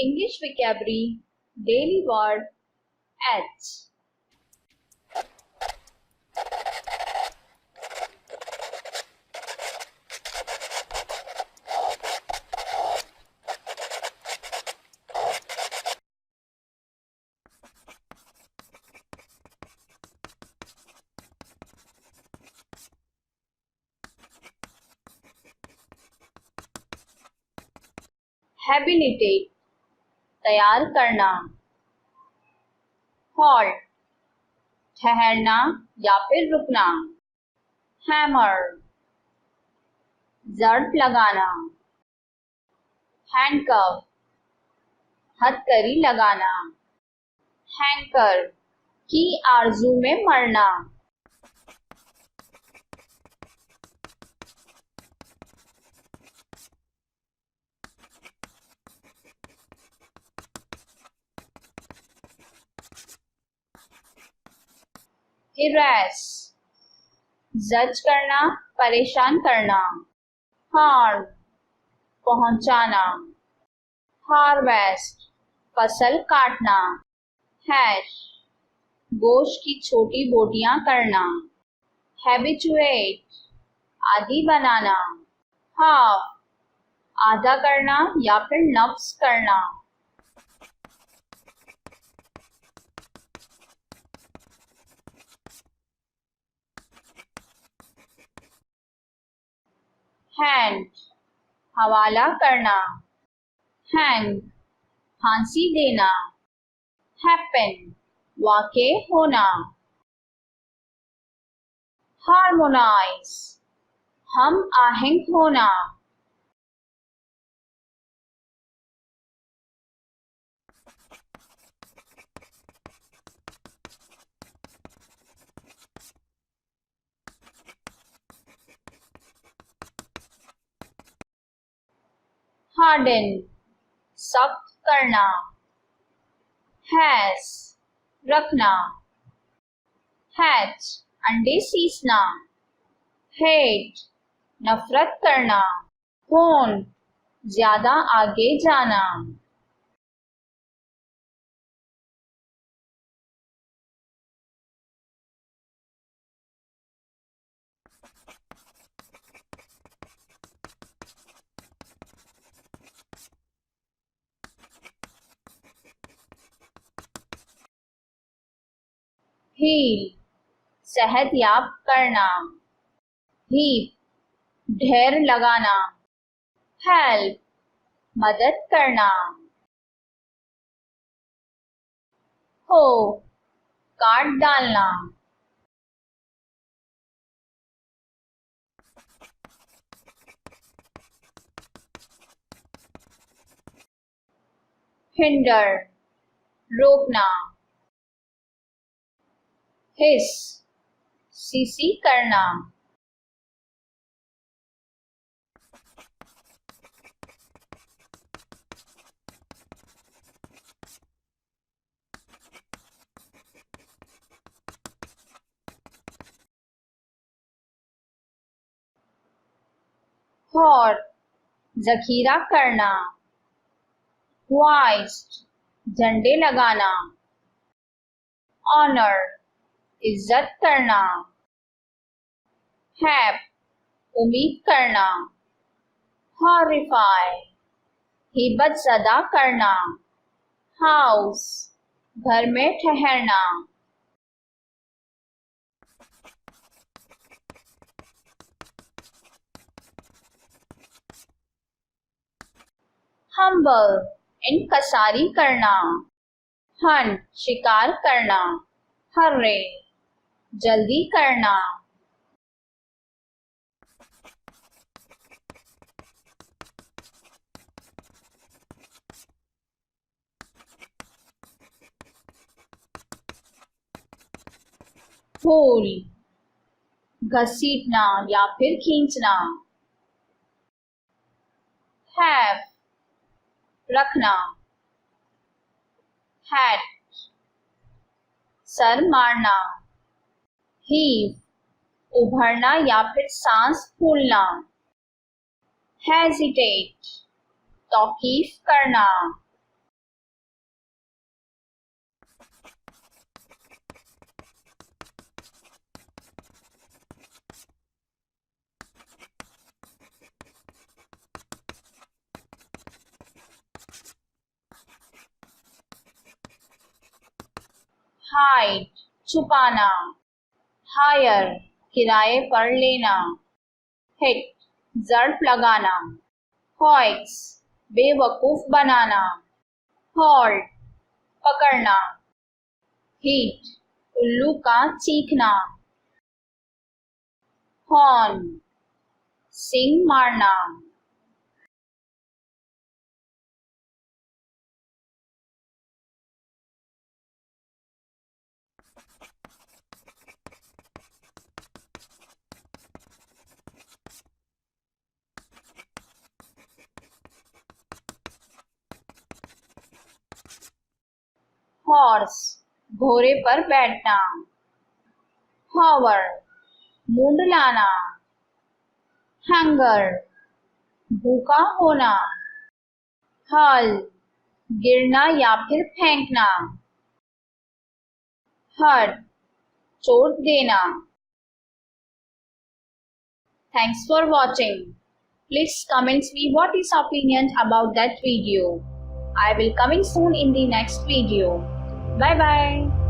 English vocabulary daily word H. Habilitate तैयार करना. Halt ठहरना या फिर रुकना. Hammer ज़र्ब लगाना. Handcuff हथकड़ी लगाना. Hanker की आरज़ू में मरना. Harass जज करना, परेशान करना. Harm पहुंचाना. Harvest फसल काटना. Hash गोश्त की छोटी बोटियां करना. Habituate आदि बनाना. Half आधा करना या फिर नफ्स करना. Hand हवाला करना. Hang फांसी देना. Happen वाक़े होना. Harmonize हम आहंग होना. Harden सख्त करना. Has रखना. Hatch अंडे सींचना. Hate नफरत करना. Phone ज्यादा आगे जाना. Heal सेहत याब करना. Heap ढेर लगाना. Help मदद करना. Hoe काट डालना. Hinder रोकना. Hiss सीसी करना. Hoard जखीरा करना. Hoist झंडे लगाना. Honor इज्जत करना. Hap उम्मीद करना. Horrify हिब्बत ज़दा करना. House घर में ठहरना. Humble इनकसारी करना. Hunt शिकार करना. Hurry जल्दी करना. Pull घसीटना या फिर खींचना. Have रखना. Hat सर मारना. Heave उभरना या फिर सांस फूलना. Hesitate तौकीफ करना. हाइड छुपाना, हायर किराए पर लेना, हिट जर्फ लगाना, हॉइक्स बेवकूफ बनाना, हॉल्ट पकड़ना, हीट उल्लू का चीखना, हॉर्न सींग मारना। हॉर्स घोड़े पर बैठना, हॉवर मूंड लाना, हैंगर भूखा होना, हल गिरना या फिर फेंकना, हर्ट चोट देना। Thanks for watching. Please comment me what is opinion about that video. I will coming soon in the next video. Bye bye.